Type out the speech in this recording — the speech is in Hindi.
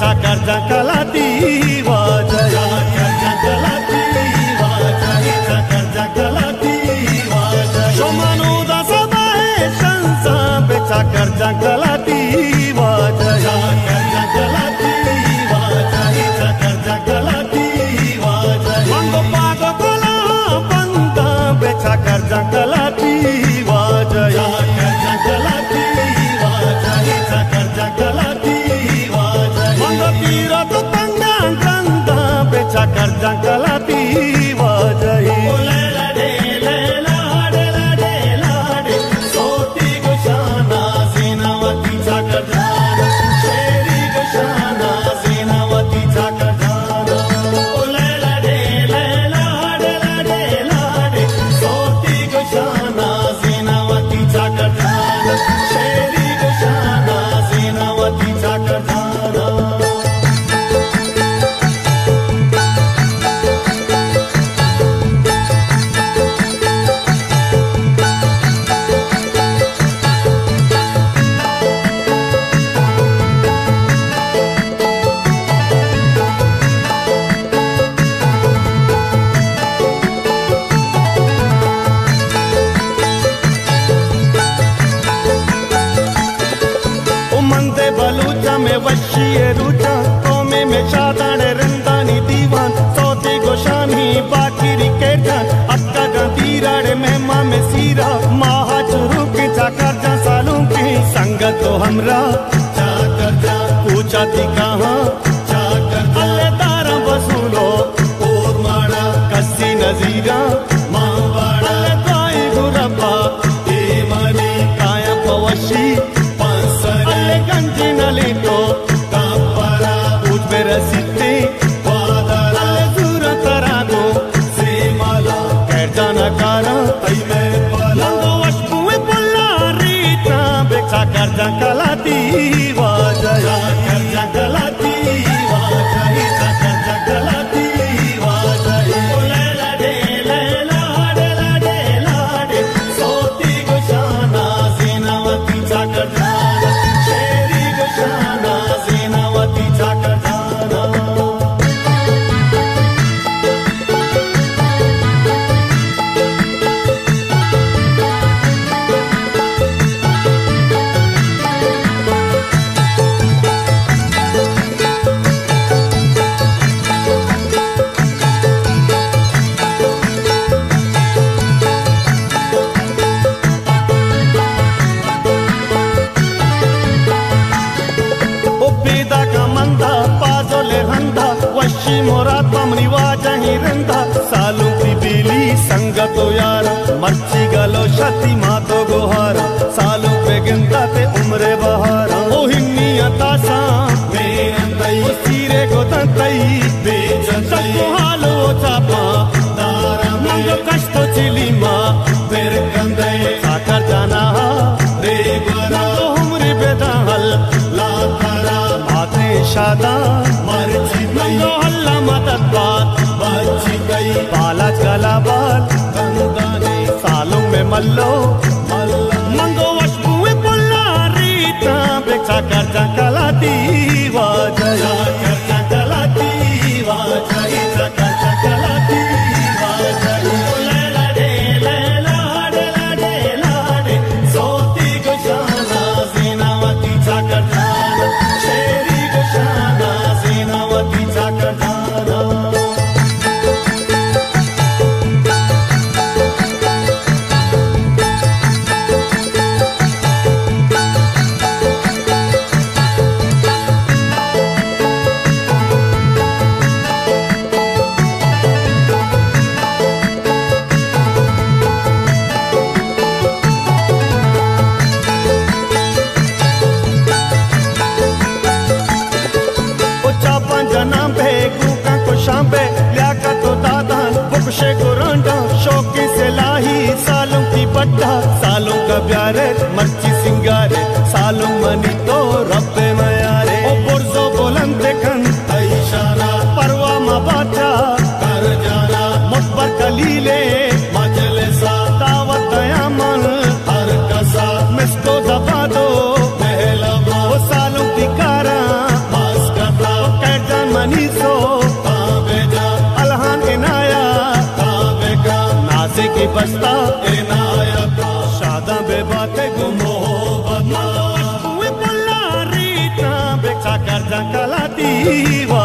बेचा कर जंगलाती वाजा जंगलाती वाजा कर जंगलाती वाजा शोमानु दा सबाए शंसा बेचा कर जंगलाती वाजा कर जंगलाती वाजा कर जंगलाती वाजा मंगो पागो कोला बंदा बेचा कर जंगलाती वाजा कर जंगलाती वाजा कर जंगलाती Tira tu tangan ganda becha kar jangkalati wajai lela de soti gushana zinawati chakar jana sheri gushana zinawati chakar jana lela de soti gushana zinawati chakar jana sheri gushana zinawati chakar jana वशिए Rucha तोमे में शादान रंदानी दीवान सौदे गोशानी बाकी के जान अक्का गांधी राड़े में माँ में सीरा माहा चुरू के जाकर जा सालों की संगत तो हमरा जाकर जा पूछा थी कहाँ जाकर अल्ले तारा वसूलो और माड़ा कसी नजीरा माँ बाड़ा ताई गुरबा ए मनी काया पवशी अल्ले गंजी नली तो कापरा उठ पे रसीते वादला दूरा तरागो से माला कैर जाना कारा तई में पाला तो वशपुए पुल्ला रीता बेचा कर जंगलाती वाजा कर जंगलाती वाजा कर जंगलाती वाजा lela de सोती गुशाना ज़ीनावती जाकर जाना शेरी गुशाना ज़ीनावती जाकर जाना वशी मोरात बमरी वाजा ही रंधा सालों की बिली संगतो यार मर्ची गलो शती मातो गोहारा सालों पे गिनता ते उम्रे बहारा ओ हिन्नी अतासा मेरे तई सीरे को तई बेजतई हालो चापा तारा मंगो कष्टो चिली माँ फिर कंदे साकर जाना रे बरा उम्री बेदाहल लातारा आते शादा मर्ची मंगो हल्ला मदद बात बची गई बाला चला बाल कंदाने सालों में मल्लो मंगो वशपुए पुल्ला रीता बेचा कर जंगलाती वाजा कर जंगलाती वाजा कर जंगलाती वाजा lela de सोती गुशाना ज़ीनावती जाकर जाना शेरी गुशाना ज़ीनावती जाकर जाना शांबे लियाका तो दादान बुकशे गुरांडा शौकी से लाही सालों की बड्डा सालों का प्यारे मर्ची सिंगारे सालों मनी तो रब्बे मयारे ओ बुर्जो बुलंदे खन इशारा परवा मबाचा कर जाना मुखबर कलीले मजलिसा दावत दयामन हर कसा मिसको दबा दो पहला सालों की कारा मास करता बस्ता शादा बेबाते गुमो बदला रीता बेचा कर जंगला दीवा